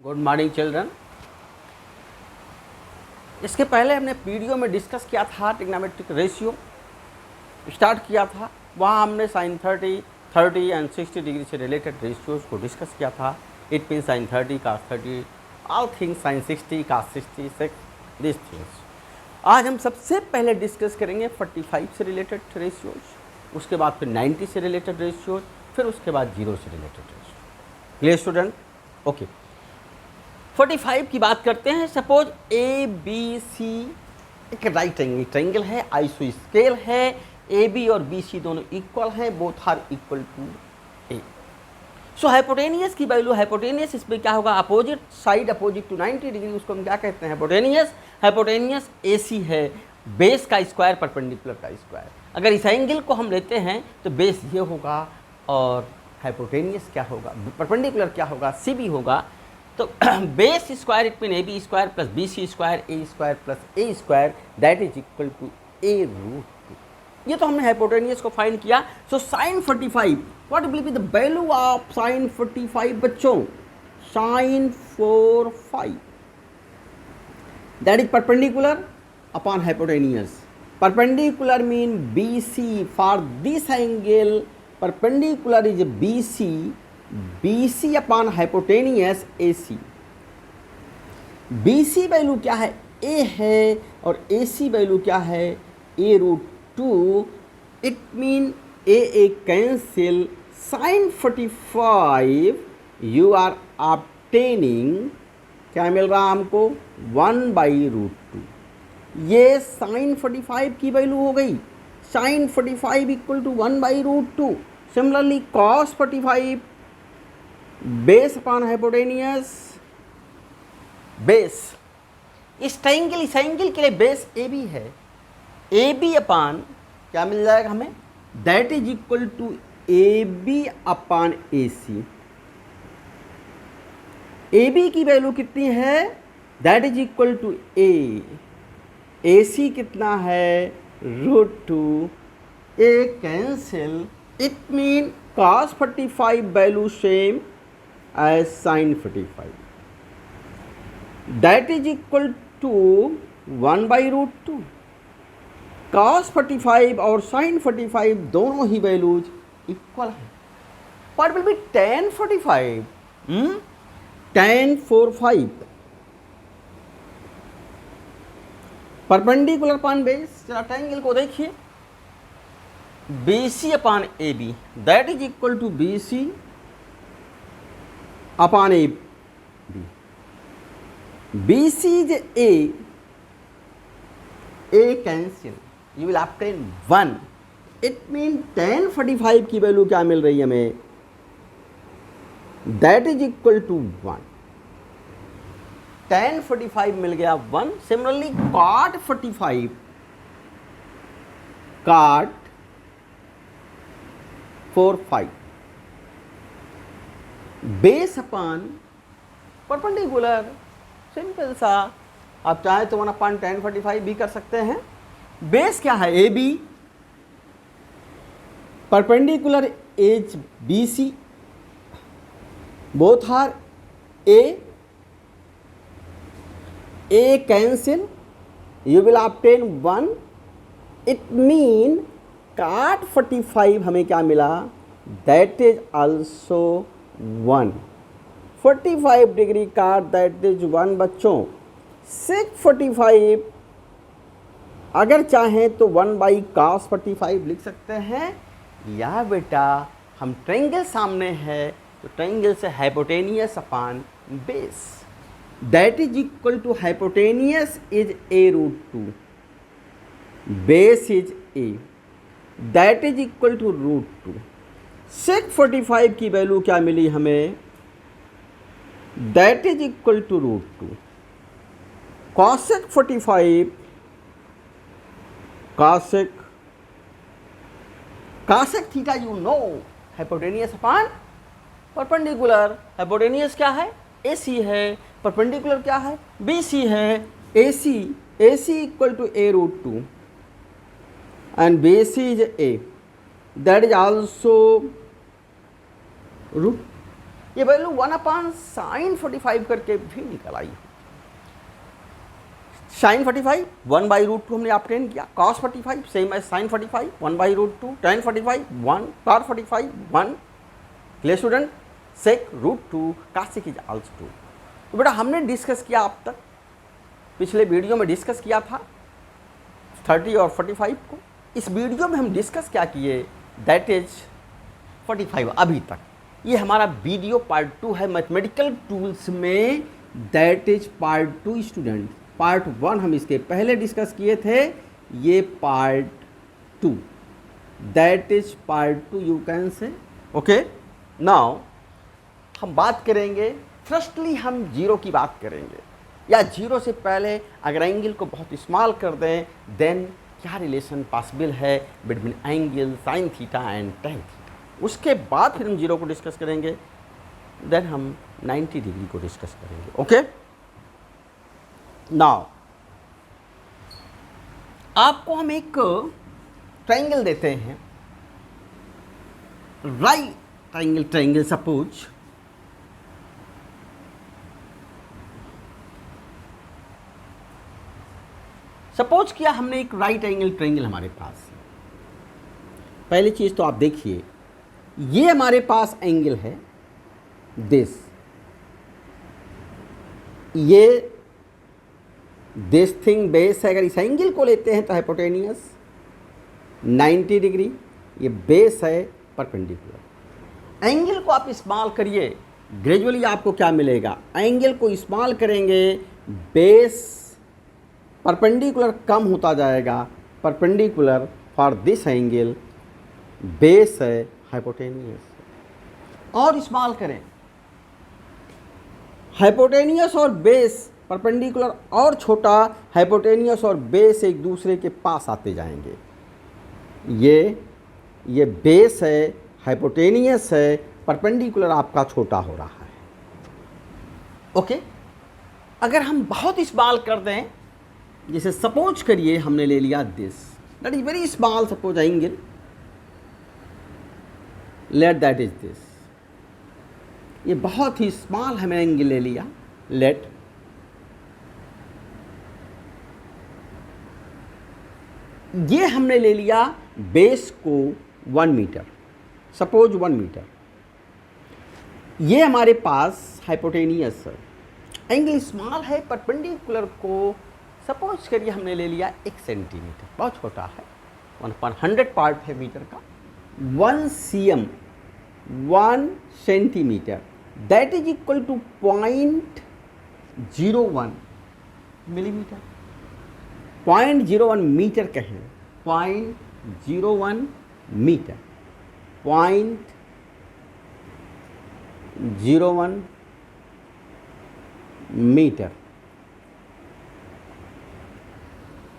Good morning children. इसके पहले हमने वीडियो में डिस्कस किया था ट्रिग्नोमेट्रिक रेशियो स्टार्ट किया था। वहाँ हमने साइन 30 एंड 60 डिग्री से रिलेटेड रेशियोज को डिस्कस किया था। It mean sine 30 cos 30 all things sine 60 cos 66 this things. आज हम सबसे पहले डिस्कस करेंगे 45 से रिलेटेड रेशियोज, उसके बाद फिर 90 से रिलेटेड रेशियोज, फिर उसके बाद 0 से related ratio. Clear student? Okay 45 की बात करते हैं। सपोज ए बी सी एक राइट एंगल ट्रायंगल है, आइसो स्केल है, ए बी और बी सी दोनों इक्वल हैं, both are equal to A. So hypotenuse की वैल्यू, हाइपोटेनियस इसमें क्या होगा, opposite side opposite to 90 degree, उसको हम क्या कहते हैं, हाइपोटेनियस। हाइपोटेनियस ए सी है, बेस का स्क्वायर परपेंडिकुलर का स्क्वायर। अगर इस एंगल को हम लेते हैं तो बेस ये होगा और हाइपोटेनियस क्या होगा, परपेंडिकुलर क्या होगा, सी बी होगा। तो base square it mean A B square plus B C square plus A square that is equal to A root 2। ये तो हमने हाइपोटेनियस को फाइंड किया। So sine 45 what will be the value of sine 45 बच्चों? Sine 45 that is perpendicular upon hypotenuse. Perpendicular mean B C for this angle perpendicular is B C, BC upon hypotenuse AC। BC value क्या है, A है, और AC value क्या है, A root 2। It mean A cancel. Sine 45 you are obtaining क्या मिल रहा हमको, 1/√2। ये साइन 45 की वैल्यू हो गई। Sine 45 equal to 1/√2। Similarly cos 45 base upon hypotenuse, base इस ट्रायंगल के लिए बेस ए बी है, ए बी अपॉन क्या मिल जाएगा हमें, that is equal to A B upon A C. A B की वैल्यू कितनी है, that is equal to A C कितना है, √2। A cancel. It mean cos 45 value same as sin 45 that is equal to 1/√2। cos 45 और sin 45 दोनों ही values equal है। what will be tan 45? tan 45 perpendicular upon base. जरा triangle को देखिए, BC upon AB that is equal to BC upon A B. BC is A cancel, you will obtain 1। It means tan 45 की value क्या मिल रही है हमें, that is equal to 1। tan 45 मिल गया 1। Similarly cot 45, cot 45 base upon perpendicular, simple सा। आप चाहे तो 1/tan 45 भी कर सकते हैं। बेस क्या है, A B, perpendicular as B C, both are A cancel, you will obtain 1। It mean cot 45 हमें क्या मिला, that is also 1। 45 degree cot that is 1 बच्चों। sec 45 अगर चाहें तो 1/cos 45 लिख सकते हैं, या बेटा हम ट्रायंगल सामने है तो ट्रायंगल से hypotenuse upon base that is equal to hypotenuse is A√2, base is A that is equal to √2। sec 45 की वैल्यू क्या मिली हमें, that is equal to √2। cosec 45 cosec theta you know, hypotenuse upon perpendicular. Hypotenuse क्या है, AC है, perpendicular क्या है, BC है। AC equal to A√2 and base is A, that is also root ये वैल्यू 1/sin45 करके भी निकल आई। sin45 1/√2 हमने ऑब्टेन किया, cos45 same as sin45 1/√2, tan45 1, cot45 1, clear student, sec√2 cosec is also 2। तो बेटा हमने डिस्कस किया अब तक, पिछले वीडियो में डिस्कस किया था 30 और 45 को। इस वीडियो में हम डिस्कस क्या किए, दैट इज 45 अभी तक। ये हमारा वीडियो पार्ट 2 है मैथमेटिकल टूल्स में, that is part 2 student. Part 1 हम इसके पहले डिस्कस किए थे, ये part 2, that is part 2 you can से। ओके, नाउ हम बात करेंगे, फर्स्टली हम जीरो की बात करेंगे, या जीरो से पहले अगर एंगल को बहुत स्मॉल कर दें देन क्या रिलेशन पॉसिबल है between angle sine theta and tan theta. उसके बाद फिर हम जीरो को डिस्कस करेंगे, देन हम 90 डिग्री को डिस्कस करेंगे। ओके, नाउ आपको हम एक ट्रायंगल देते हैं, राइट ट्रायंगल सपोज किया हमने एक राइट एंगल ट्रायंगल हमारे पास। पहली चीज तो आप देखिए, ये हमारे पास एंगल है दिस, ये दिस थिंग बेस है। अगर इस एंगल को लेते हैं तो हाइपोटेनियस 90 डिग्री, ये बेस है परपेंडिकुलर। एंगल को आप स्मॉल करिए, ग्रेजुअली आपको क्या मिलेगा, एंगल को स्मॉल करेंगे बेस परपेंडिकुलर कम होता जाएगा, perpendicular for this angle base है हाइपोटेनियस। और स्मॉल करें, हाइपोटेनियस और बेस परपेंडिकुलर और छोटा, हाइपोटेनियस और बेस एक दूसरे के पास आते जाएंगे। ये बेस है, हाइपोटेनियस है, परपेंडिकुलर आपका छोटा हो रहा है। ओके, अगर हम बहुत स्मॉल कर दें, जैसे सपोज करिए हमने ले लिया this, that is very small suppose angle, let that is this, ये बहुत ही स्मॉल हमने एंगल ले लिया, लेट ये हमने ले लिया बेस को 1 मीटर, सपोज 1 मीटर। ये हमारे पास हाइपोटेनियस है, एंगल स्मॉल है, परपेंडिकुलर को सपोज करिए हमने ले लिया 1 सेंटीमीटर, बहुत छोटा है, 1/100 पार्ट है मीटर का। 1 cm 1 centimetre that is equal to 0.01 millimetre. 0.01 metre कहें, 0.01 मीटर, 0.01 मीटर,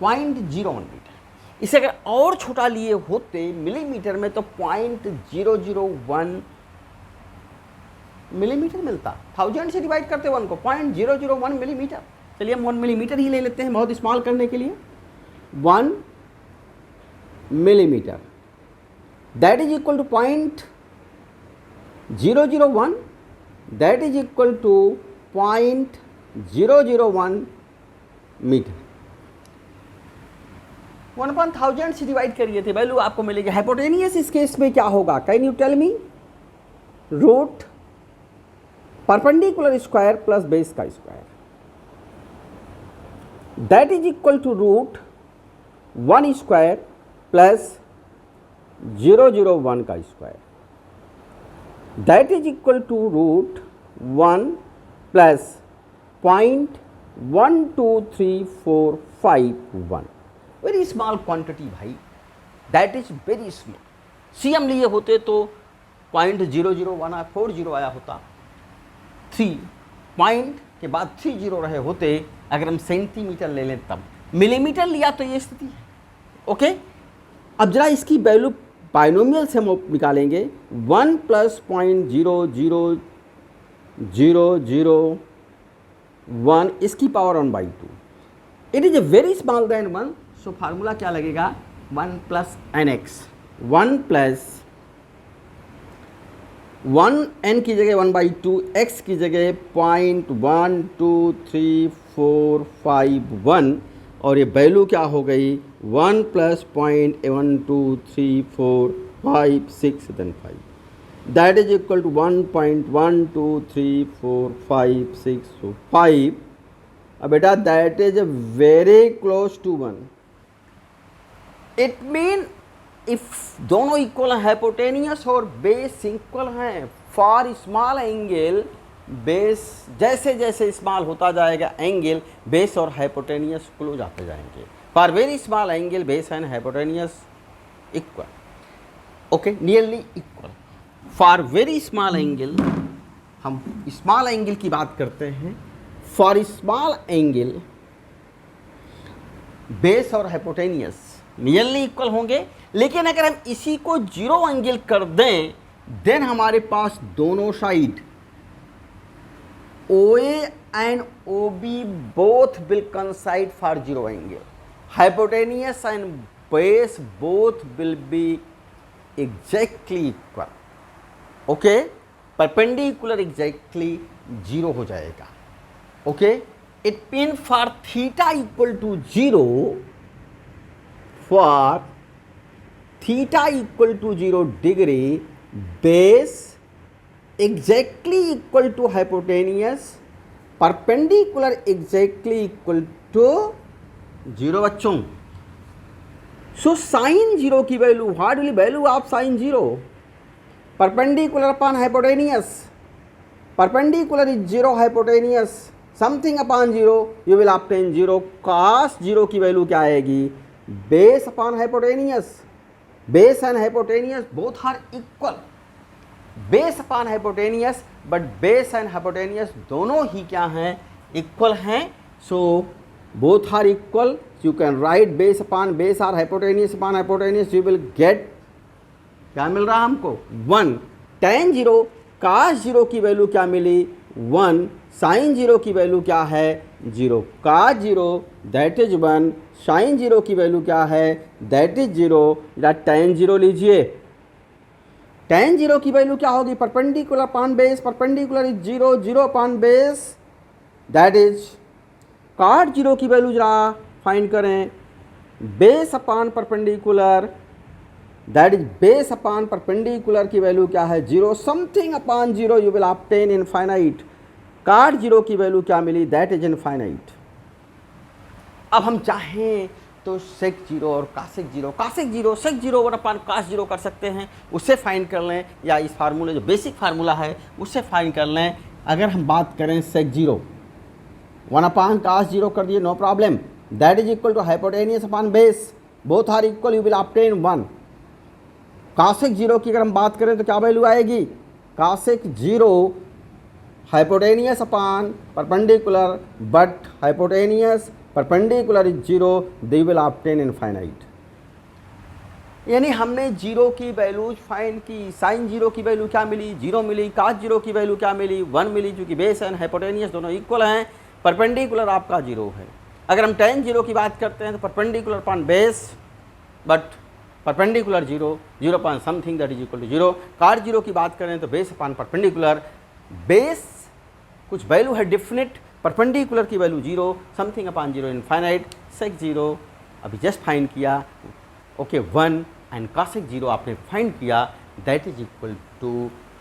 0.01 मीटर। इसे अगर और छोटा लिए होते मिलीमीटर में तो 0.001 मिलीमीटर मिलता। 1000 से डिवाइड करते 1 को, 0.001 मिलीमीटर। चलिए हम 1 मिलीमीटर ही ले लेते हैं बहुत स्मॉल करने के लिए। 1 millimetre that is equal to 0.001 that is equal to 0.001 metre. 1/1000 से डिवाइड करिए थे, वैल्यू आपको मिलेगी। हाइपोटेनियस इस केस में क्या होगा, can you tell me? Root perpendicular square plus base का square that is equal to root 1 square plus 0.001 का square that is equal to root 1 plus 0.123451। Very small quantity भाई, that is very small. Cm लिए होते तो 0.00140 आया होता, 3 point के बाद 30 रहे होते। अगर हम सेंटीमीटर ले लें तब, मिलीमीटर लिया तो ये स्थिति है। ओके, अब जरा इसकी वैल्यू बाइनोमियल से हम निकालेंगे। 1 प्लस 0.00001 इसकी power 1/2। It is a very small then 1, so formula क्या लगेगा, 1 प्लस nx, 1 प्लस 1 n की जगह 1/2, x की जगह 0.12345 और ये वैल्यू क्या हो गई 1 + 0.12345 then 5 that is equal to 1.12345 so 5. अब बेटा that is a very close to 1. It mean if दोनों इक्वल हैं हाइपोटेनियस और बेस इक्वल हैं फॉर स्मॉल एंगल बेस जैसे जैसे स्मॉल होता जाएगा एंगल बेस और हाइपोटेनियस क्लोज आते जाएंगे for very small angle base and hypotenuse equal okay nearly equal for very small angle हम स्मॉल एंगल की बात करते हैं फॉर स्मॉल एंगल बेस और हाइपोटेनियस नियरली इक्वल होंगे लेकिन अगर हम इसी को 0 एंगल कर दें देन हमारे पास दोनों side OA and OB both will coincide for 0 angle hypotenuse and base both will be exactly equal okay perpendicular exactly 0 हो जाएगा okay it mean for theta equal to 0 for theta equal to 0 degree base exactly equal to hypotenuse perpendicular exactly equal to 0 बच्चों so sin 0 की value what will value of sin 0 perpendicular upon hypotenuse perpendicular is 0 hypotenuse something upon 0 you will obtain 0 cos 0 की value क्या आएगी base upon hypotenuse base and hypotenuse both are equal base upon hypotenuse but base and hypotenuse दोनों ही क्या हैं equal हैं so both are equal you can write base upon base or hypotenuse upon hypotenuse you will get क्या मिल रहा हमको 1 tan 0 cos 0 की वैल्यू क्या मिली 1 sin 0 की वैल्यू क्या है 0 cos 0 दैट इज 1 sin 0 की वैल्यू क्या है दैट इज 0 या tan 0 लीजिए tan 0 की वैल्यू क्या होगी perpendicular upon base perpendicular is 0 0 upon base that is cot 0 की वैल्यू जरा फाइंड करें base upon perpendicular that is base upon perpendicular की वैल्यू क्या है 0 something upon 0 you will obtain infinite cot 0 की वैल्यू क्या मिली दैट इज इनफाइनाइट अब हम चाहें तो sec 0 और cosec 0 sec 0 1 अपॉन cos 0 कर सकते हैं उससे फाइंड कर लें या इस फार्मूले जो बेसिक फार्मूला है उससे फाइंड कर लें अगर हम बात करें sec 0 1 अपॉन cos 0 कर दिए no problem that is equal to hypotenuse upon base both are equal you will obtain 1 cosec 0 की अगर हम बात करें तो क्या वैल्यू आएगी cosec 0 hypotenuse upon perpendicular but hypotenuse perpendicular is 0 they will obtain infinite यानी हमने 0 की वैल्यू फाइंड की sin 0 की वैल्यू क्या मिली 0 मिली cos 0 की वैल्यू क्या मिली 1 मिली क्योंकि बेस एंड हाइपोटेनियस दोनों इक्वल हैं परपेंडिकुलर आपका 0 है अगर हम tan 0 की बात करते हैं तो perpendicular upon base but perpendicular 0 0 upon something that is equal to 0 cot 0 की बात करें तो बेस अपॉन परपेंडिकुलर बेस कुछ वैल्यू है डिफिनिट परपेंडिकुलर की value 0 something upon 0 infinite sec 0 अभी जस्ट फाइंड किया ओके 1 एंड cosec 0 आपने फाइंड किया that is equal to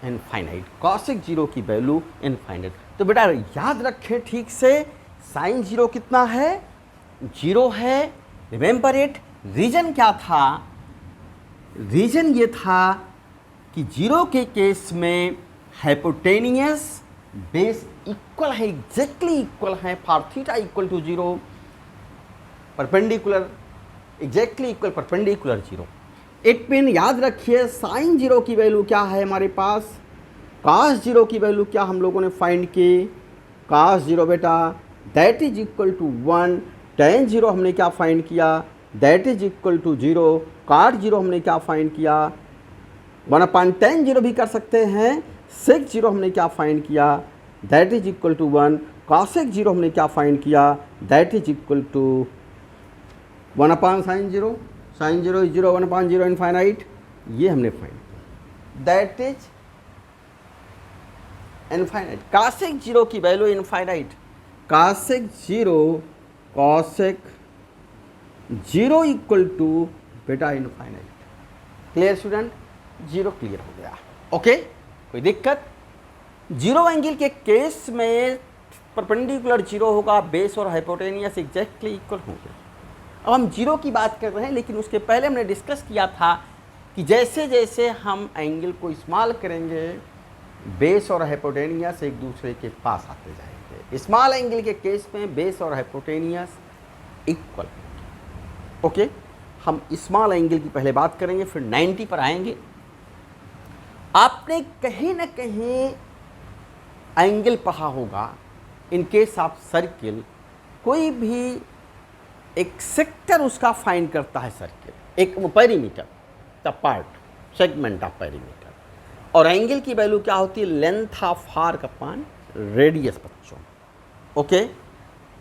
infinite cosec 0 की वैल्यू इनफाइनाइट तो बेटा याद रखें ठीक से sin 0 कितना है 0 है रिमेंबर इट रीजन क्या था रीजन ये था कि 0 के केस में हाइपोटेनियस बेस इक्वल है एग्जैक्टली इक्वल है for theta equal to 0 perpendicular exactly equal perpendicular 0 it mean याद रखिए sin 0 की वैल्यू क्या है हमारे पास cos 0 की वैल्यू क्या हम लोगों ने फाइंड की cos 0 बेटा that is equal to 1 tan 0 हमने क्या फाइंड किया that is equal to 0 cot 0 हमने क्या फाइंड किया 1 अपॉन tan 0 भी कर सकते हैं sec 0 हमने क्या फाइंड किया that is equal to 1 cosec 0 हमने क्या फाइंड किया that is equal to 1 upon sin 0 is 0 1 upon 0 infinite ये हमने फाइंड किया दैट इज इनफाइनाइट, cosec 0 की value infinite, cosec 0 equal to बेटा infinite. Clear student? Zero clear हो गया। ओके, कोई दिक्कत? जीरो एंगल के केस में परपेंडिकुलर जीरो होगा, बेस और हाइपोटेनियस एग्जैक्टली इक्वल होंगे। अब हम जीरो की बात कर रहे हैं, लेकिन उसके पहले हमने डिस्कस किया था कि जैसे जैसे हम एंगल को स्मॉल करेंगे, बेस और हाइपोटेनियस एक दूसरे के पास आते जाएंगे। स्मॉल एंगल के केस में बेस और हाइपोटेनियस इक्वल होंगे। ओके, हम स्मॉल एंगल की पहले बात करेंगे, फिर 90 पर आएंगे। आपने कहीं ना कहीं एंगल पढ़ा होगा, इन केस ऑफ सर्किल, कोई भी एक सेक्टर उसका फाइंड करता है सर्किल, एक वो perimeter, the part segment of perimeter, और एंगल की वैल्यू क्या होती है? Length of arc upon radius बच्चों। Okay,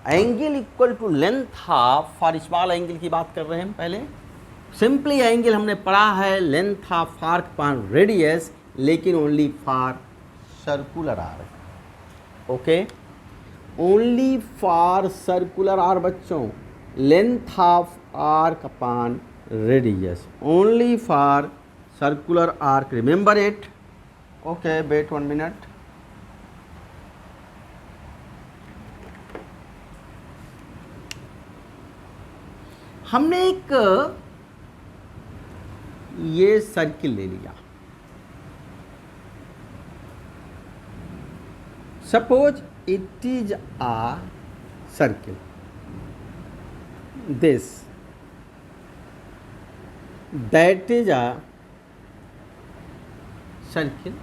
angle equal to length of, for small angle की बात कर रहे हैं पहले, सिंपली एंगल हमने पढ़ा है length of arc upon radius, लेकिन only for circular arc. Okay, only for circular arc बच्चों, length of arc upon radius, only for circular arc, remember it? Okay, wait 1 minute. हमने एक ये सर्किल ले लिया, suppose it is a circle, this, that is a circle.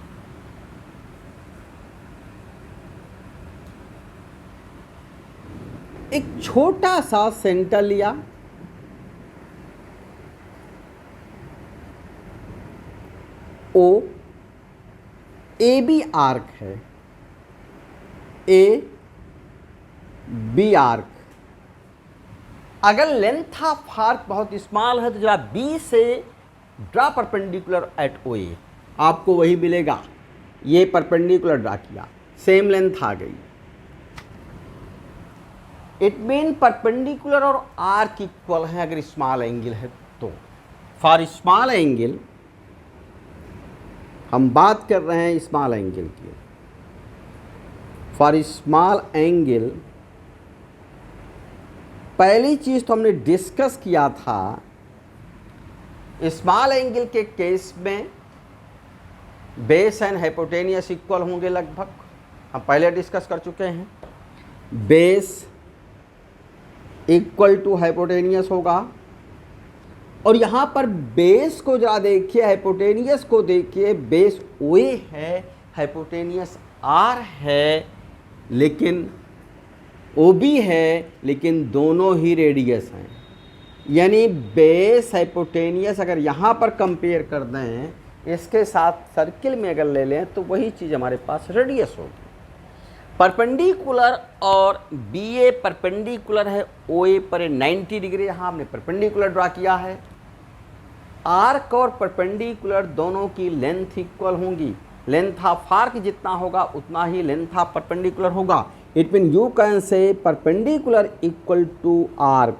एक छोटा सा centre लिया, ओ ए बी आर्क है, ए बी आर्क। अगर लेंथ ऑफ आर्क बहुत स्मॉल है तो जरा बी से ड्रा परपेंडिकुलर एट ओ ए, आपको वही मिलेगा। ये परपेंडिकुलर ड्रा किया, सेम लेंथ आ गई, इट मीन परपेंडिकुलर और आर्क इक्वल है अगर स्मॉल एंगल है तो। फॉर स्मॉल एंगल हम बात कर रहे हैं स्मॉल एंगल की, फॉर स्मॉल एंगल पहली चीज तो हमने डिस्कस किया था, स्मॉल एंगल के केस में बेस एंड हाइपोटेनियस इक्वल होंगे लगभग, हम पहले डिस्कस कर चुके हैं। बेस इक्वल टू हाइपोटेनियस होगा, और यहाँ पर बेस को जरा देखिए, हाइपोटेनियस को देखिए, बेस ओ ए है, हाइपोटेनियस आर है, लेकिन ओ बी है, लेकिन दोनों ही रेडियस हैं। यानी बेस हाइपोटेनियस अगर यहाँ पर कंपेयर कर दें इसके साथ सर्किल में अगर ले लें तो वही चीज़ हमारे पास रेडियस होगी। परपेंडिकुलर और बी ए परपेंडिकुलर है ओ ए पर 90 डिग्री, यहाँ हमने परपेंडिकुलर ड्रा किया है। आर्क और परपेंडिकुलर दोनों की लेंथ इक्वल होंगी, लेंथ ऑफ आर्क जितना होगा उतना ही लेंथ ऑफ परपेंडिकुलर होगा। It mean you can say perpendicular equal to arc,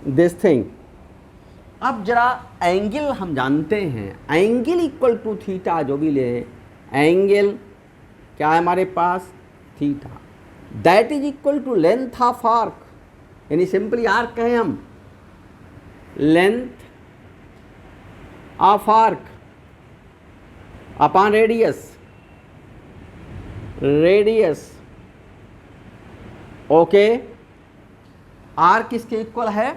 this thing. अब जरा एंगल हम जानते हैं, एंगल इक्वल टू थीटा, जो भी ले एंगल क्या है हमारे पास? Theta, that is equal to length of arc, यानी सिंपली आर्क कहें हम, length of arc upon radius, radius. Okay, arc किसके इक्वल है?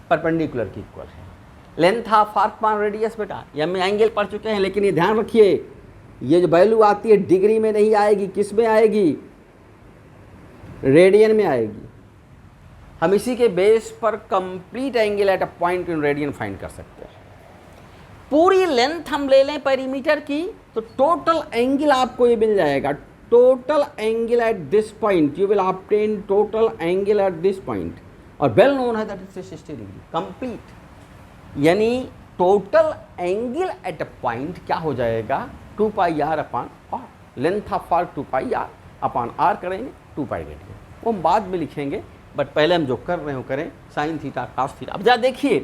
परपेंडिकुलर की इक्वल है। Length of arc upon radius बेटा, ये हम एंगल पढ़ चुके हैं, लेकिन ये ध्यान रखिए ये जो वैल्यू आती है डिग्री में नहीं आएगी, किस में आएगी? रेडियन में आएगी। हम इसी के बेस पर complete angle at a point in radian find कर सकते हैं। पूरी लेंथ हम ले लें पेरीमीटर की तो टोटल एंगल आपको ये मिल जाएगा, total angle at this point, you will obtain total angle at this point, और वेल नोन है दैट इज 60 डिग्री कंप्लीट। यानी total angle at a point क्या हो जाएगा? 2 pi r upon r। Length of arc 2 pi r upon r करेंगे 2 pi radian, वो हम बाद में लिखेंगे, बट पहले हम जो कर रहे हो करें साइन थीटा कॉस थीटा। अब जरा देखिए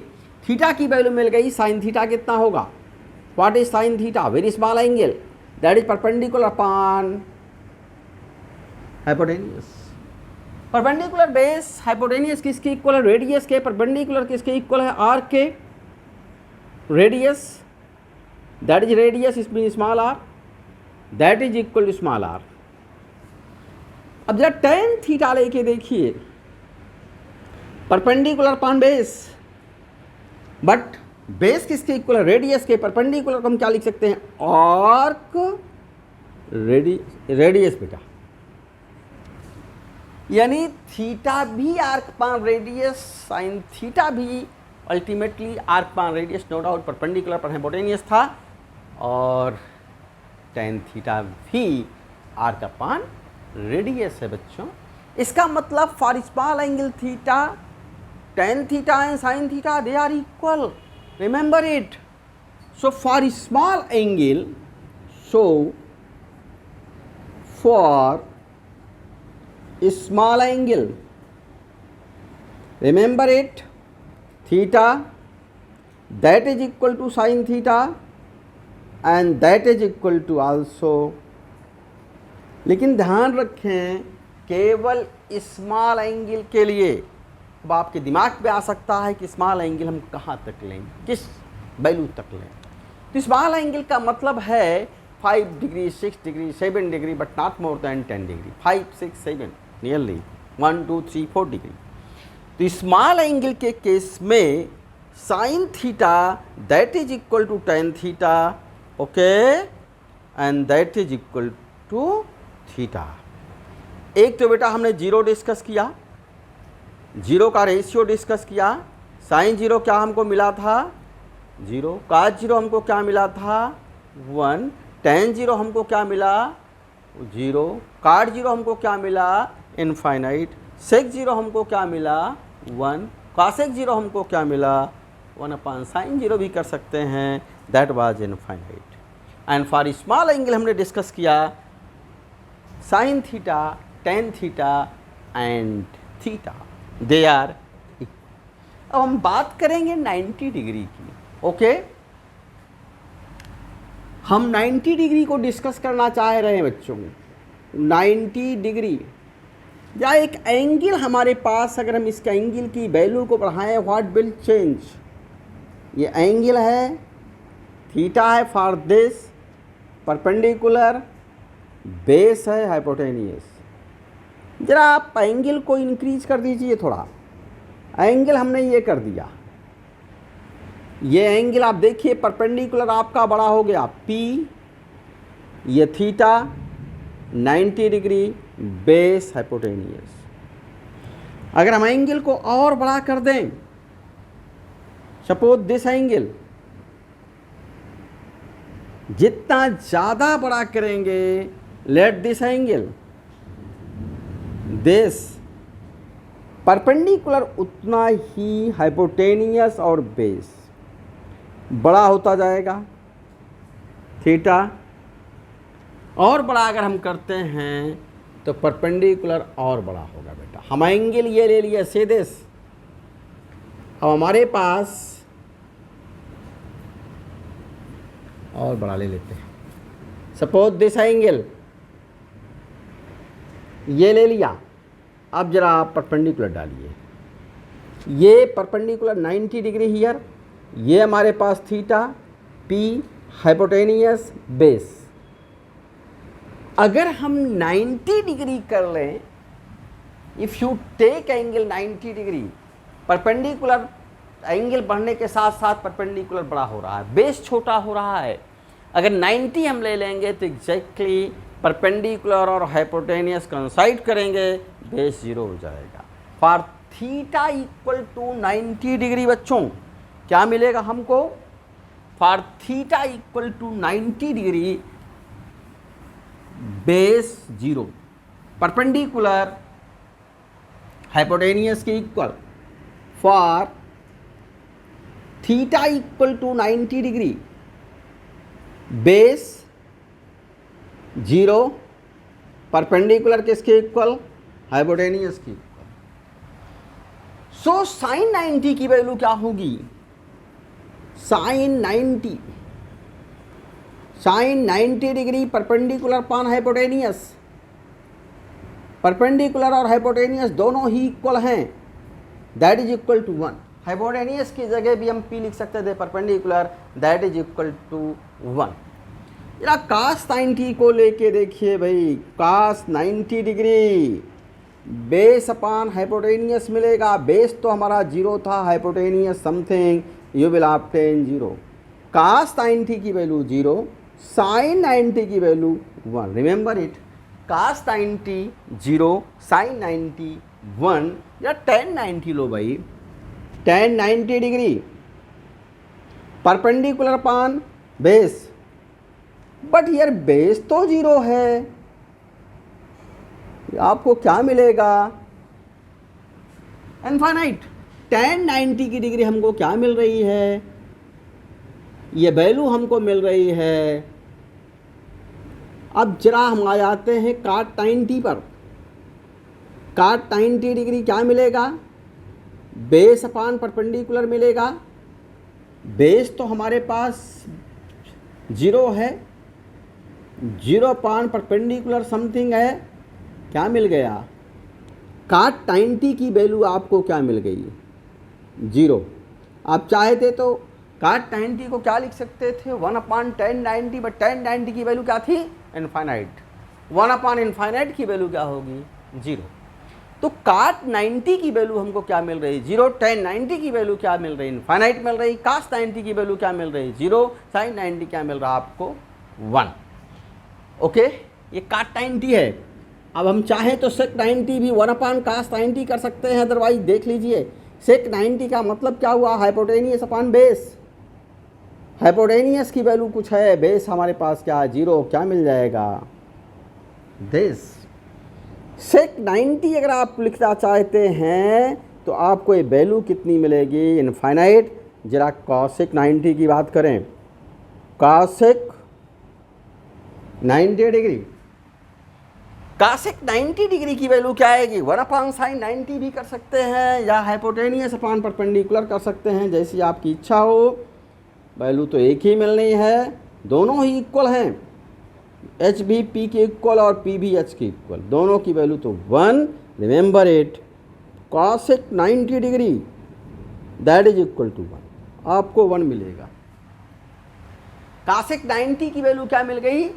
थीटा की वैल्यू मिल गई, साइन थीटा कितना होगा, what is sine theta, very small angle that is perpendicular upon hypotenuse, perpendicular base hypotenuse किसके इक्वल है, रेडियस के, परपेंडिकुलर किसके इक्वल है, आर के, radius that is radius is mean small r that is equal to small r. अब जरा tan theta लेके देखिए, perpendicular upon base, but base किसके इक्वल है, रेडियस के, परपेंडिकुलर को हम क्या लिख सकते हैं, आर्क रेडियस बेटा, यानी थीटा भी arc upon radius, sine theta भी ultimately arc upon radius, no doubt perpendicular पर हाइपोटेन्यूस था, और टेन थीटा भी आर्क पान रेडियस है बच्चों। इसका मतलब for small angle theta tan theta and sine theta they are equal, remember it. So for small angle, so for small angle, remember it, theta that is equal to sin theta and that is equal to also, लेकिन ध्यान रखें केवल small angle के लिए। अब आपके दिमाग पे आ सकता है कि स्मॉल एंगल हम कहाँ तक लें, किस वैल्यू तक लें, तो स्मॉल एंगल का मतलब है 5 degree 6 degree 7 degree but not more than 10 degree, 5 6 7 nearly 1 2 3 4 degree. तो स्मॉल एंगल के केस में sine theta that is equal to tan theta, okay, and that is equal to theta. एक तो बेटा हमने जीरो डिस्कस किया, जीरो का ratio discuss किया, साइन जीरो क्या हमको मिला था, जीरो, काज जीरो हमको क्या मिला था, 1, टेन जीरो हमको क्या मिला, जीरो, काट जीरो हमको क्या मिला, इनफाइनाइट, सेक जीरो हमको क्या मिला, 1, कॉसेक जीरो हमको क्या मिला, 1 अपॉन साइन जीरो भी कर सकते हैं, that was infinite. And for small angle हमने डिस्कस किया sine theta, tan theta and theta they are. अब हम बात करेंगे 90 डिग्री की, ओके। हम 90 डिग्री को डिस्कस करना चाह रहे हैं बच्चों, 90 डिग्री या एक एंगल हमारे पास, अगर हम इसका एंगल की वैल्यू को बढ़ाएं, व्हाट विल चेंज, ये एंगल है, थीटा है फॉर दिस, परपेंडिकुलर, बेस है हाइपोटेनियस। जरा आप एंगल को इंक्रीज कर दीजिए थोड़ा, एंगल हमने ये कर दिया, ये एंगल आप देखिए परपेंडिकुलर आपका बड़ा हो गया P, ये थीटा 90 डिग्री, बेस हाइपोटेनियस। अगर हम एंगल को और बड़ा कर दें, सपोज दिस एंगल, जितना ज़्यादा बड़ा करेंगे, let this angle this perpendicular, उतना ही हाइपोटेनियस और बेस बड़ा होता जाएगा, थीटा और बड़ा अगर हम करते हैं तो परपेंडिकुलर और बड़ा होगा बेटा। हम एंगल ये ले लिया से दिस, अब हमारे पास और बड़ा ले लेते हैं, सपोज दिस एंगल ये ले लिया। अब जरा आप परपेंडिकुलर डालिए, ये परपेंडिकुलर 90 डिग्री हियर, ये हमारे पास थीटा, P, हाइपोटेनियस, बेस। अगर हम 90 डिग्री कर लें, if you take angle 90 degree, perpendicular angle बढ़ने के साथ साथ परपेंडिकुलर बड़ा हो रहा है, बेस छोटा हो रहा है। अगर 90 हम ले लेंगे तो एग्जैक्टली परपेंडिकुलर और हाइपोटेनियस कंसाइड करेंगे, बेस जीरो हो जाएगा। For theta equal to 90 degree बच्चों क्या मिलेगा हमको, for theta equal to 90 degree, base zero, perpendicular hypotenuse के equal. For theta equal to 90 degree, base 0 perpendicular किसके इक्वल, हाइपोटेनियस की इक्वल। सो साइन 90 की वैल्यू क्या होगी, sine 90 degree perpendicular upon hypotenuse, perpendicular और हाइपोटेनियस दोनों ही इक्वल हैं, that is equal to 1। Hypotenuse की जगह भी हम P लिख सकते थे, perpendicular, that is equal to 1। जरा कास 90 को लेके देखिए भाई, cos 90 degree base upon hypotenuse मिलेगा। बेस तो हमारा 0 था, hypotenuse something, you will obtain 0। Cos 90 की वैल्यू 0, साइन 90 की value 1। Remember it, cos 90 0, sine 90 1। या tan 90 लो भाई, tan 90 degree perpendicular upon base, but यार बेस तो 0 है, आपको क्या मिलेगा, इनफाइनाइट। tan 90 की डिग्री हमको क्या मिल रही है, ये वैल्यू हमको मिल रही है। अब जरा हम आ जाते हैं cot 90 पर। cot 90 डिग्री क्या मिलेगा, बेस अपान परपेंडिकुलर मिलेगा। बेस तो हमारे पास 0 है, 0 अपान परपेंडिकुलर समथिंग है, क्या मिल गया, cot 90 की वैल्यू आपको क्या मिल गई, 0। आप चाहते तो cot 90 को क्या लिख सकते थे, 1 अपान tan 90, बट tan 90 की वैल्यू क्या थी, इनफाइनाइट। 1 अपान इनफाइनाइट की वैल्यू क्या होगी, 0। तो cot 90 की वैल्यू हमको क्या मिल रही, 0। tan 90 की वैल्यू क्या मिल रही, इनफाइनाइट मिल रही। cos 90 की वैल्यू क्या मिल रही, 0। sin 90 क्या मिल रहा आपको, 1। ओके, ये cot 90 है। अब हम चाहें तो sec 90 भी 1 अपान cos 90 कर सकते हैं। अदरवाइज देख लीजिए, sec 90 का मतलब क्या हुआ, हाइपोटेनियस अपान बेस। हाइपोटेनियस की वैल्यू कुछ है, बेस हमारे पास क्या है, 0। क्या मिल जाएगा, दिस। sec 90 अगर आप लिखना चाहते हैं तो आपको ये वैल्यू कितनी मिलेगी, इनफाइनाइट। जरा cosec 90 की बात करें, cosec 90 डिग्री, cosec 90 डिग्री की वैल्यू क्या आएगी, 1 अपान साइन 90 भी कर सकते हैं, या हाइपोटेनियस अपान परपेंडिकुलर कर सकते हैं, जैसी आपकी इच्छा हो। वैल्यू तो एक ही मिलनी है, दोनों ही इक्वल हैं। H भी P के इक्वल और P भी H के इक्वल, दोनों की वैल्यू तो 1। Remember it, cosec 90 degree that is equal to 1, आपको 1 मिलेगा। cosec 90 की वैल्यू क्या मिल गई,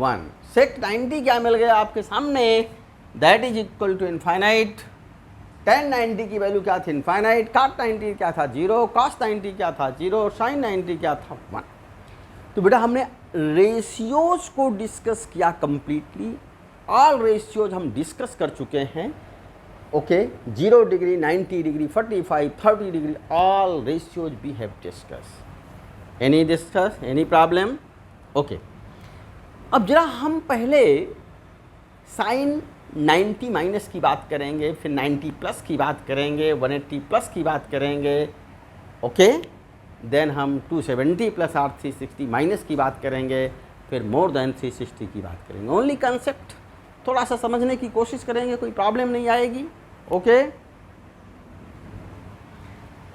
1। sec 90 क्या मिल गया आपके सामने, that is equal to infinite. tan 90 की वैल्यू क्या थी, इनफाइनाइट। cot 90 क्या था, 0। cos 90 क्या था, 0। sin 90 क्या था, 1। तो बेटा हमने रेशियोज को डिस्कस किया कंप्लीटली, ऑल रेशियोज हम डिस्कस कर चुके हैं। Okay, 0 degree, 90 degree, 45, 30 degree, all ratios we have discuss. Any problem, okay. अब जरा हम पहले साइन 90 माइनस की बात करेंगे, फिर 90 प्लस की बात करेंगे, 180 प्लस की बात करेंगे। ओके, देन हम 270 प्लस और 360 माइनस की बात करेंगे, फिर मोर देन 360 की बात करेंगे। ओनली कंसेप्ट थोड़ा सा समझने की कोशिश करेंगे, कोई प्रॉब्लम नहीं आएगी। ओके,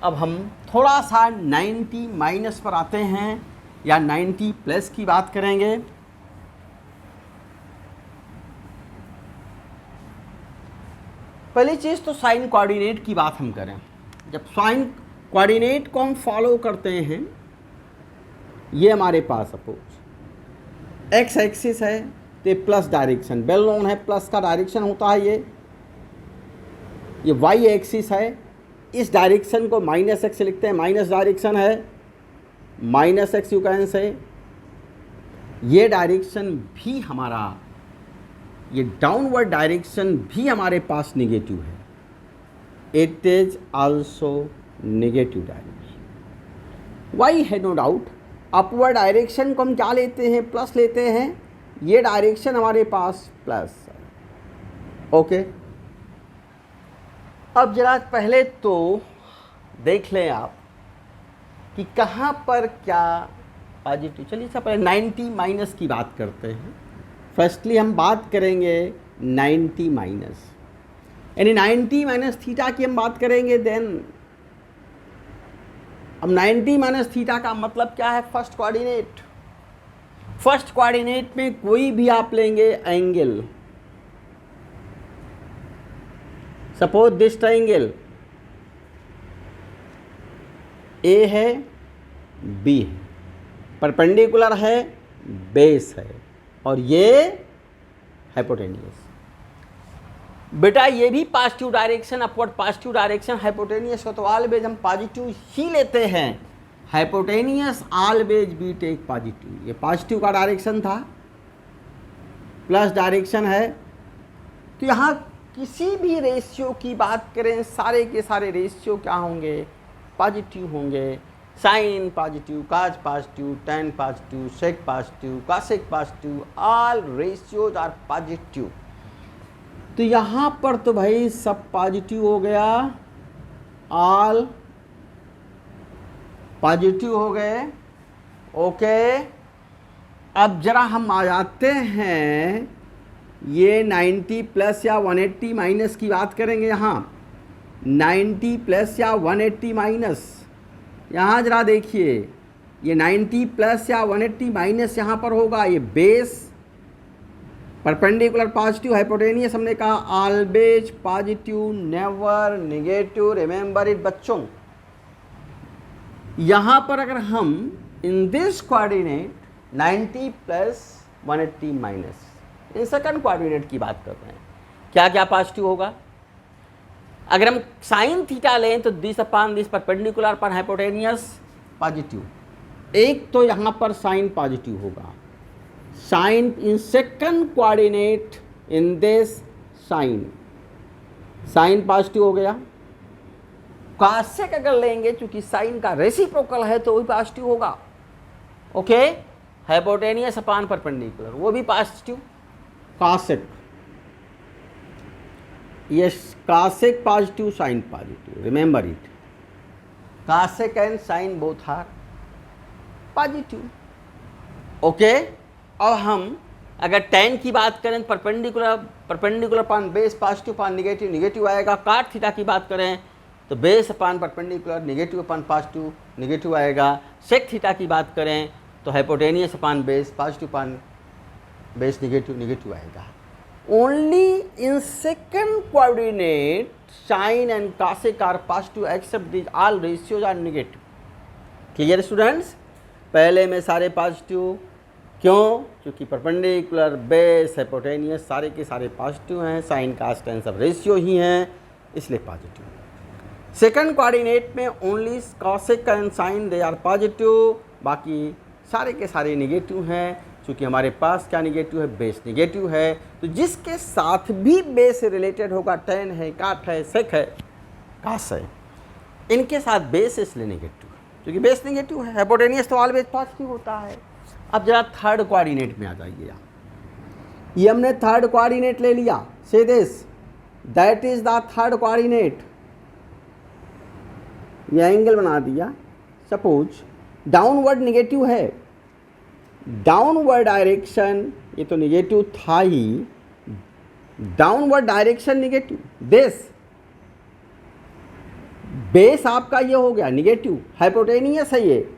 अब हम थोड़ा सा 90 माइनस पर आते हैं, या 90 प्लस की बात करेंगे। पहली चीज़ तो साइन कोऑर्डिनेट की बात हम करें। जब साइन कोऑर्डिनेट को हम फॉलो करते हैं, ये हमारे पास सपोज एक्स एक्सिस है तो प्लस डायरेक्शन वेल नोन है, प्लस का डायरेक्शन होता है। ये वाई एक्सिस है, इस डायरेक्शन को माइनस एक्स लिखते हैं, माइनस डायरेक्शन है, माइनस एक्स यू कैन से। ये डायरेक्शन भी हमारा, ये डाउनवर्ड डायरेक्शन भी हमारे पास निगेटिव है, it is also negative direction. Y है नो डाउट, अपवर्ड डायरेक्शन को हम क्या लेते हैं, प्लस लेते हैं। ये डायरेक्शन हमारे पास प्लस है। ओके, अब जरा पहले तो देख लें आप कि कहाँ पर क्या पॉजिटिव। चलिए सब पहले 90 माइनस की बात करते हैं। फर्स्टली हम बात करेंगे 90 माइनस, यानी 90 माइनस थीटा की हम बात करेंगे। देन अब 90 माइनस थीटा का मतलब क्या है? First coordinate. फर्स्ट कोऑर्डिनेट में कोई भी आप लेंगे angle, suppose this triangle A है, बी है, परपेंडिकुलर है, बेस है, और ये हाइपोटेनियस। बेटा ये भी positive direction, upward positive direction hypotenuse हो तो ऑलवेज हम पॉजिटिव ही लेते हैं। Hypotenuse always be take positive. ये पॉजिटिव का डायरेक्शन था, प्लस डायरेक्शन है, तो यहाँ किसी भी रेशियो की बात करें, सारे के सारे रेशियो क्या होंगे? पॉजिटिव होंगे। Sine positive, cos positive, tan positive, sec positive, cosec positive, all ratios are positive. तो यहाँ पर तो भाई सब पॉजिटिव हो गया, ऑल पॉजिटिव हो गए। ओके, अब जरा हम आ जाते हैं, ये 90 प्लस या 180 माइनस की बात करेंगे। यहाँ 90 प्लस या 180 माइनस, यहाँ जरा देखिए, ये 90 प्लस या 180 माइनस यहाँ पर होगा। ये बेस परपेंडिकुलर पॉजिटिव, हाइपोटेनियस हमने कहा always positive, never negative, remember it बच्चों। यहाँ पर अगर हम in this coordinate 90 plus 180 minus, in second coordinate की बात कर रहे हैं, क्या क्या पॉजिटिव होगा? अगर हम साइन थीटा लें तो दिस अपान दिस परपेंडिकुलर पर हाइपोटेनियस पॉजिटिव। एक तो यहाँ पर साइन पॉजिटिव होगा, sine in second coordinate in this sine positive हो गया। कासेक अगर लेंगे, चूंकि साइन का रेसिप्रोकल है तो वही पॉजिटिव होगा। ओके, हाइपोटेनियस अपान परपेंडिकुलर वो भी positive. Cosec, yes, cosec positive, sine positive, remember it, cosec and sine both are positive. Okay, अब हम अगर टेन की बात करें, perpendicular upon base positive upon negative, negative आएगा। काट थीटा की बात करें तो base upon perpendicular, negative upon positive, negative आएगा। सेक थीटा की बात करें तो hypotenuse upon base positive upon base negative, negative आएगा। Only in second coordinate sine and कासेक are positive except this all ratios are negative. Clear students? पहले में सारे positive, क्यों? क्योंकि परपेंडिकुलर बेस हाइपोटेनियस सारे के सारे पॉजिटिव हैं, साइन कास्ट एंड सब रेशियो ही हैं, इसलिए पॉजिटिव। सेकंड कोऑर्डिनेट में only cosec and sine they are positive, बाकी सारे के सारे निगेटिव हैं। क्योंकि हमारे पास क्या निगेटिव है? बेस निगेटिव है। तो जिसके साथ भी बेस से रिलेटेड होगा, टेन है, काट है, सेक है, कास है, इनके साथ बेस इसलिए निगेटिव है, क्योंकि बेस निगेटिव है। हाइपोटेनियस तो ऑलवेज पॉजिटिव होता है। अब जरा थर्ड कोऑर्डिनेट में आ जाइए। यहाँ ये हमने थर्ड कोऑर्डिनेट ले लिया, से this that is the third coordinate. ये एंगल बना दिया। सपोज डाउनवर्ड निगेटिव है, डाउनवर्ड डायरेक्शन, ये तो निगेटिव था ही, डाउनवर्ड डायरेक्शन निगेटिव, बेस आपका ये हो गया निगेटिव, हाइपोटेनियस है ये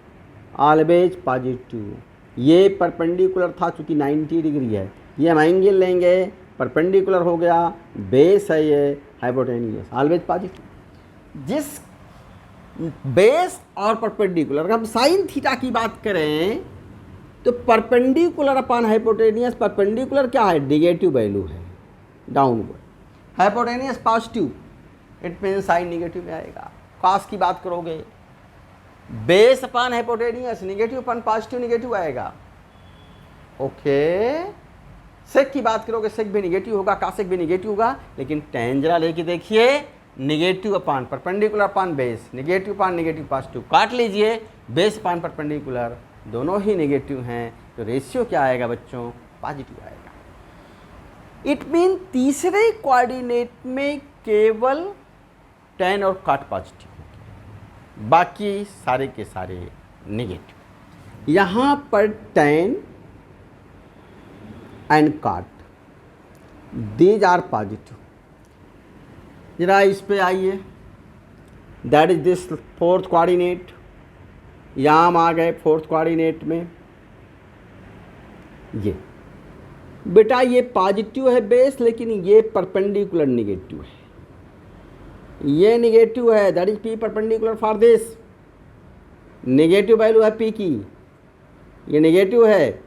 ऑलवेज पॉजिटिव। ये परपेंडिकुलर था चूँकि 90 डिग्री है, ये हम एंगल लेंगे, परपेंडिकुलर हो गया, बेस है ये, हाइपोटेनियस ऑलवेज पॉजिटिव। जिस बेस और परपेंडिकुलर, अगर हम साइन थीटा की बात करें तो परपेंडिकुलर अपान हाइपोटेनियस, परपेंडिकुलर क्या है? नेगेटिव वैल्यू है, downward. Hypotenuse positive, it mean sign negative में आएगा। कॉस की बात करोगे, base upon hypotenuse, negative upon positive, negative आएगा। ओके, सेक की बात करोगे, सेक भी निगेटिव होगा, कासेक भी निगेटिव होगा, लेकिन टेन जरा लेके देखिए, negative upon perpendicular upon base, negative upon negative positive, cot लीजिए, बेस अपान परपेंडिकुलर दोनों ही नेगेटिव हैं, तो रेशियो क्या आएगा बच्चों? पॉजिटिव आएगा। इट मीन तीसरे कोऑर्डिनेट में केवल टेन और काट पॉजिटिव होंगे, बाकी सारे के सारे नेगेटिव। यहाँ पर टेन एंड काट, दीज आर पॉजिटिव। जरा इस पे आइए, that is this fourth coordinate. यहाँ हम आ गए फोर्थ कोऑर्डिनेट में। ये बेटा ये पॉजिटिव है बेस, लेकिन ये परपेंडिकुलर निगेटिव है, ये निगेटिव है, that is P perpendicular for this. Negative value है पी की, ये नेगेटिव है।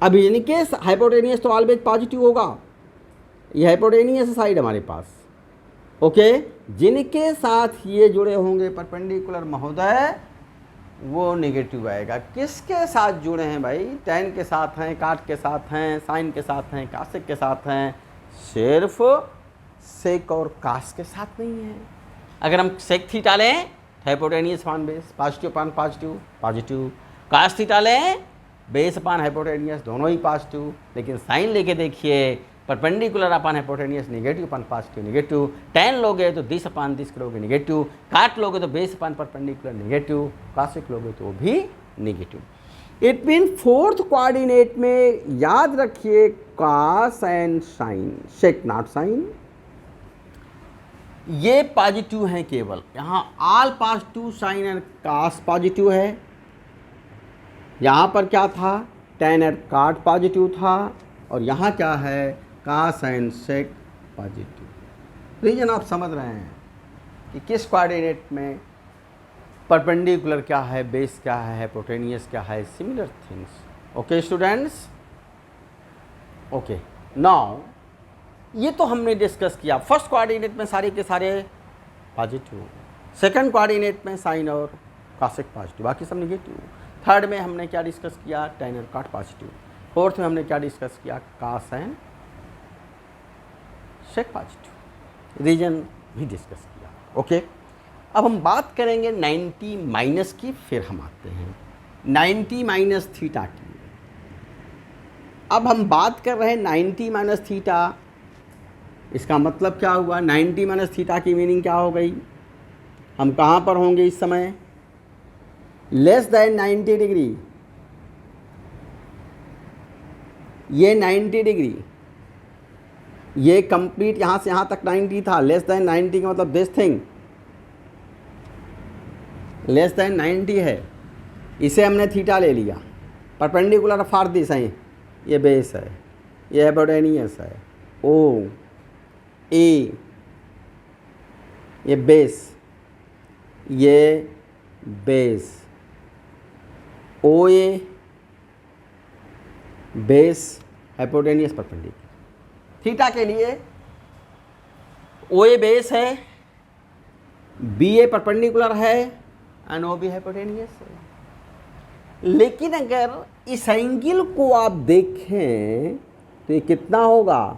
अब इन केस हाइपोटेनियस तो ऑलवेज पॉजिटिव होगा, ये हाइपोटेनियस साइड हमारे पास, ओके। जिनके साथ ये जुड़े होंगे परपेंडिकुलर महोदय वो नेगेटिव आएगा। किसके साथ जुड़े हैं भाई? tan के साथ हैं, काट के साथ हैं, साइन के साथ हैं, कासेक के साथ हैं, सिर्फ सेक और कास के साथ नहीं है। अगर हम सेक थीटा लें hypotenuse upon base, positive upon positive positive, cos theta लें बेस अपान हाइपोटेनियस, दोनों ही पॉजिटिव। लेकिन साइन लेके देखिए perpendicular upon hypotenuse negative upon positive negative, tan लोगे तो दिस अपान दिस करोगे नेगेटिव, काट लोगे तो base upon perpendicular negative, cosec लोगे तो वो भी negative. It mean fourth coordinate में याद रखिए cos and sine, sec not sine, ये पॉजिटिव हैं केवल। यहाँ all positive, sine and cos positive है। यहाँ पर क्या था? tan एंड काट पॉजिटिव था, और यहाँ क्या है? कास एंड सेक पॉजिटिव। रीजन आप समझ रहे हैं कि किस कोऑर्डिनेट में परपेंडिकुलर क्या है, बेस क्या है, हाइपोटेनियस क्या है, similar things. Okay students, okay. Now ये तो हमने डिस्कस किया, फर्स्ट कोऑर्डिनेट में सारे के सारे पॉजिटिव, सेकंड कोऑर्डिनेट में साइन और कासेक पॉजिटिव, बाकी सब नेगेटिव। थर्ड में हमने क्या डिस्कस किया? tan और काट पॉजिटिव। फोर्थ में हमने क्या डिस्कस किया? कास एंड सेक पॉजिटिव, रीजन भी डिस्कस किया। ओके, अब हम बात करेंगे 90 माइनस की, फिर हम आते हैं 90 माइनस थीटा की। अब हम बात कर रहे हैं 90 माइनस थीटा, इसका मतलब क्या हुआ? 90 माइनस थीटा की मीनिंग क्या हो गई? हम कहाँ पर होंगे इस समय? लेस देन 90 डिग्री, ये 90 डिग्री, ये कंप्लीट यहाँ से यहाँ तक 90 था। लेस देन 90 का मतलब दिस थिंग लेस देन 90 है, इसे हमने थीटा ले लिया। परपेंडिकुलर फॉर दिस है, ये बेस है, ये हाइपोटेनियस है, ओ ए, ये बेस, ये बेस, ओ ए बेस, हाइपोटेनियस परपेंडिकुलर। थीटा के लिए ओ ए बेस है, बी ए परपेंडिकुलर है, एंड ओ बी हाइपोटेनियस है। लेकिन अगर इस एंगल को आप देखें तो ये कितना होगा?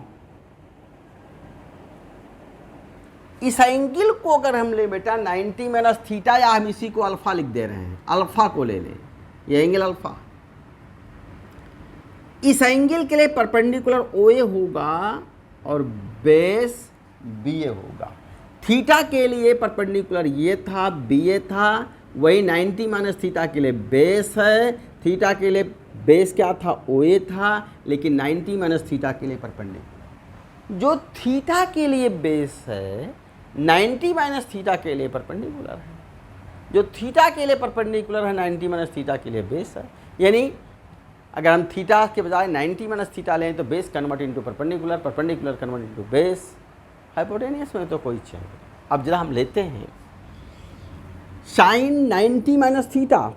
इस एंगल को अगर हम ले बेटा 90 माइनस थीटा, या हम इसी को अल्फा लिख दे रहे हैं, अल्फा को ले लें, ये एंगल अल्फा। इस एंगल के लिए परपेंडिकुलर ओ ए होगा और बेस बी ए होगा। थीटा के लिए परपेंडिकुलर ये था, बी ए था, वही 90 माइनस थीटा के लिए बेस है। थीटा के लिए बेस क्या था? ओ ए था, लेकिन 90 माइनस थीटा के लिए परपेंडिकुलर। जो थीटा के लिए बेस है 90 माइनस थीटा के लिए परपेंडिकुलर है, जो थीटा के लिए परपेंडिकुलर है 90 माइनस थीटा के लिए बेस है। यानी अगर हम थीटा के बजाय 90 माइनस थीटा लें तो base convert into perpendicular, perpendicular convert into base. Hypotenuse में तो कोई चेंज नहीं। अब जरा हम लेते हैं sine 90 minus theta,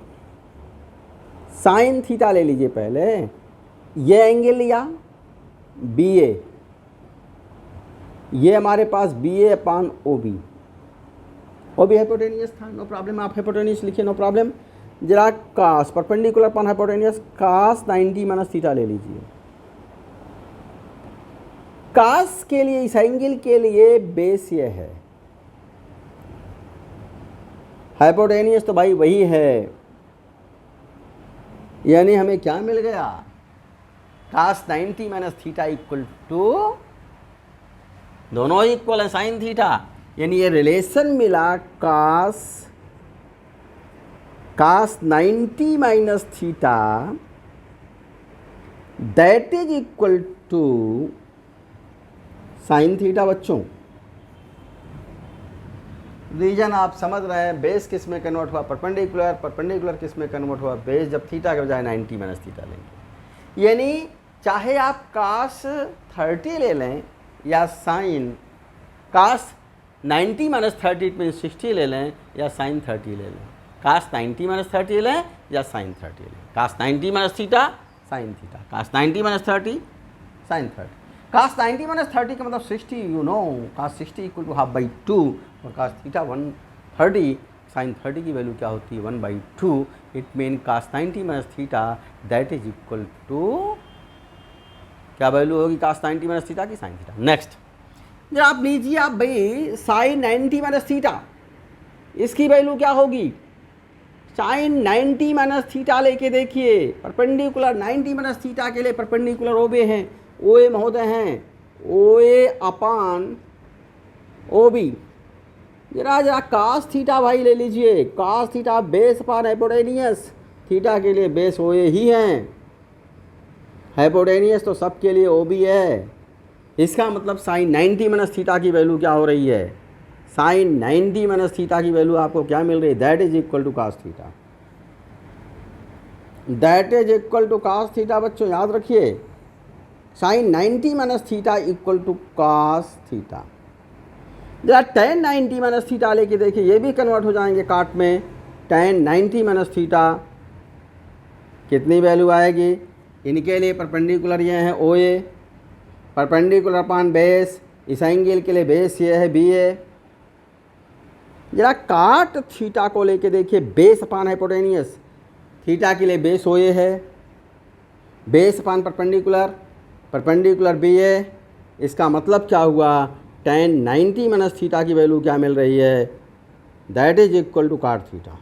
sine theta ले लीजिए पहले, ये एंगल लिया बी ए, ये हमारे पास B A upon O B, O B hypotenuse था, नो प्रॉब्लम, आप हाइपोटेनियस लिखिए, नो प्रॉब्लम। जरा cos perpendicular upon hypotenuse, cos 90 minus theta ले लीजिए। कास के लिए, इस एंगल के लिए बेस ये है, हाइपोटेनियस तो भाई वही है। यानी हमें क्या मिल गया? Cos 90 minus theta equal to, दोनों इक्वल है साइन थीटा, यानी ये रिलेशन मिला cos 90 minus theta that is equal to sine theta. बच्चों रीजन आप समझ रहे हैं, बेस किस में कन्वर्ट हुआ, परपेंडिकुलर, परपेंडिकुलर किस में कन्वर्ट हुआ, बेस जब थीटा के बजाय 90 माइनस थीटा लेंगे। यानी चाहे आप कास 30 ले लें या sine cos 90 minus 30 it mean 60 ले लें या साइन 30 ले लें, कास 90 माइनस 30 लें या साइन 30 लें, cos 90 minus theta sine theta, cos 90 minus 30 sine 30, cos 90 minus 30 का मतलब 60, you know cos 60 equal to half by 2 और कास थीटा 130 साइन 30 की वैल्यू क्या होती है 1/2। It mean cos 90 minus theta that is equal to क्या value होगी cos 90 minus theta की साइन थीटा। नेक्स्ट जब आप लीजिए आप भाई साइन 90 माइनस थीटा, इसकी वैल्यू क्या होगी, साइन 90 माइनस थीटा लेके देखिए, परपेंडिकुलर 90 माइनस थीटा के लिए परपेंडिकुलर ओबे हैं, ओए महोदय हैं, ओए अपान ओबी। जरा कास थीटा भाई ले लीजिए, cos theta base upon hypotenuse, theta के लिए बेस ओए ही हैं, हाइपोटेनियस तो सबके लिए ओबी है। इसका मतलब साइन 90 माइनस थीटा की वैल्यू क्या हो रही है, साइन 90 माइनस थीटा की वैल्यू आपको क्या मिल रही है, that is equal to cos theta, that is equal to cos theta. बच्चों याद रखिए sine 90 minus theta equal to cos theta. जरा टेन 90 माइनस थीटा लेके देखिए, ये भी कन्वर्ट हो जाएंगे काट में, टेन 90 माइनस थीटा कितनी वैल्यू आएगी, इनके लिए परपेंडिकुलर ये हैं ओ ए, परपेंडिकुलर अपान बेस, इस एंगल के लिए बेस ये है बी ए। जरा काट थीटा को लेके देखिए, बेस अपान हाइपोटेनियस, थीटा के लिए बेस ओ ए है, base upon perpendicular, perpendicular B A. इसका मतलब क्या हुआ, टेन 90 माइनस थीटा की वैल्यू क्या मिल रही है, that is equal to cot theta,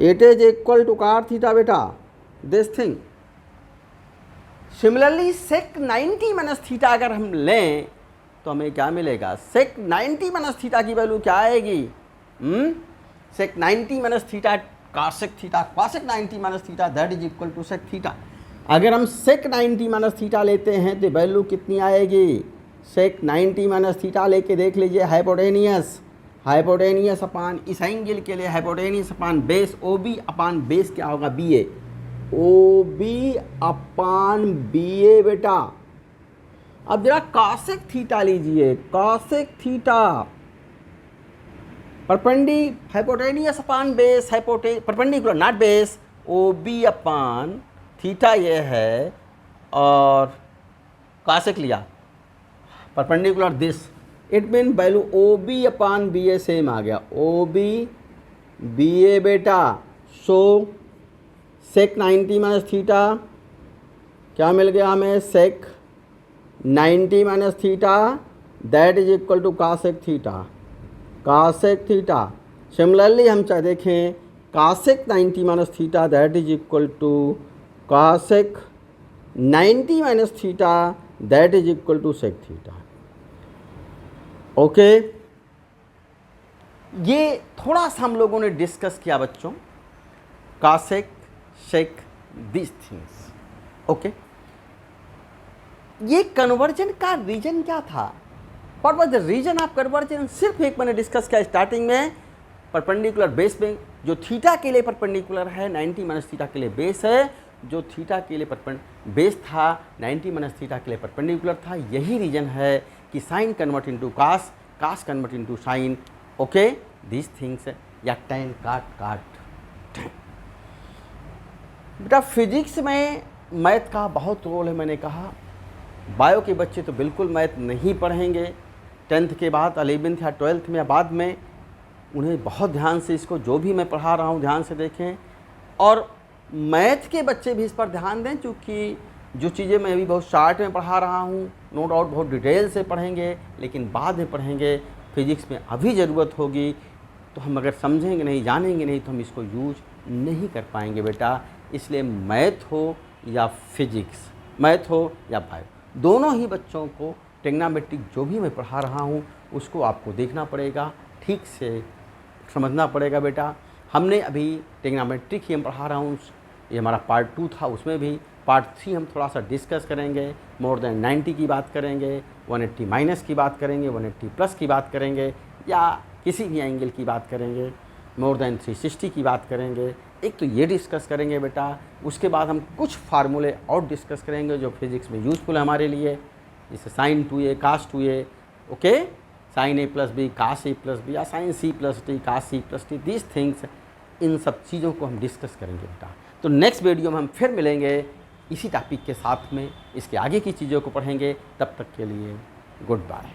it is equal to cot theta बेटा, this thing. Similarly sec 90 minus theta अगर हम लें तो हमें क्या मिलेगा, सेक 90 माइनस थीटा की वैल्यू क्या आएगी, sec 90 minus theta cosec theta, cosec 90 minus theta that is equal to sec theta. अगर हम सेक 90 माइनस थीटा लेते हैं तो वैल्यू कितनी आएगी, सेक 90 माइनस थीटा लेके देख लीजिए, हाइपोटेनियस, हाइपोटेनियस अपान इस एंगल के लिए hypotenuse upon base, O B upon base क्या होगा B A, O B upon B A बेटा। अब जरा कासेक थीटा लीजिए, cosec theta hypotenuse upon base, perpendicular not base, O B upon theta ये है और कासेक लिया perpendicular this, it mean value O B upon B A same आ गया, ओ बी बी ए बेटा। सो सेक 90 माइनस थीटा क्या मिल गया हमें, sec 90 minus theta that is equal to cosec theta, cosec theta. Similarly हम चाहे देखें cosec 90 minus theta that is equal to cosec 90 minus theta that is equal to sec theta. Okay, ये थोड़ा सा हम लोगों ने डिस्कस किया बच्चों, cosec sec this things. Okay, ये कन्वर्जन का रीजन क्या था, what was the reason of conversion, सिर्फ एक मैंने डिस्कस किया स्टार्टिंग में, परपेंडिकुलर बेस में जो थीटा के लिए परपेंडिकुलर है, 90 माइनस थीटा के लिए बेस है, जो थीटा के लिए बेस था 90 माइनस थीटा के लिए परपेंडिकुलर था। यही रीजन है कि sine convert into cos, cos convert into sine. Okay, this things या टेन काट बेटा। फिजिक्स में मैथ का बहुत रोल है, मैंने कहा बायो के बच्चे तो बिल्कुल मैथ नहीं पढ़ेंगे, 10th के बाद 11th या 12th में या बाद में, उन्हें बहुत ध्यान से इसको जो भी मैं पढ़ा रहा हूँ ध्यान से देखें, और मैथ के बच्चे भी इस पर ध्यान दें, क्योंकि जो चीज़ें मैं अभी बहुत शार्ट में पढ़ा रहा हूँ नो डाउट बहुत डिटेल से पढ़ेंगे, लेकिन बाद में पढ़ेंगे। फिजिक्स में अभी ज़रूरत होगी तो हम अगर समझेंगे नहीं, जानेंगे नहीं, तो हम इसको यूज नहीं कर पाएंगे बेटा। इसलिए मैथ हो या फिजिक्स, मैथ हो या बायो, दोनों ही बच्चों को ट्रिग्नोमेट्रिक जो भी मैं पढ़ा रहा हूँ उसको आपको देखना पड़ेगा, ठीक से समझना पड़ेगा बेटा। हमने अभी ट्रिग्नोमेट्रिक ही हम पढ़ा रहा हूँ, ये हमारा पार्ट 2 था, उसमें भी पार्ट 3 हम थोड़ा सा डिस्कस करेंगे, मोर देन 90 की बात करेंगे, 180 माइनस की बात करेंगे, 180 प्लस की बात करेंगे, या किसी भी एंगल की बात करेंगे, मोर देन 360 की बात करेंगे। एक तो ये डिस्कस करेंगे बेटा, उसके बाद हम कुछ फार्मूले और डिस्कस करेंगे जो फिज़िक्स में यूज़फुल है हमारे लिए, जैसे sine 2a cos 2a, okay, sine a plus B cos a plus B, या sine c plus T cos c plus T, these things, इन सब चीज़ों को हम डिस्कस करेंगे बेटा। तो नेक्स्ट वीडियो में हम फिर मिलेंगे इसी टॉपिक के साथ में, इसके आगे की चीज़ों को पढ़ेंगे। तब तक के लिए गुड बाय।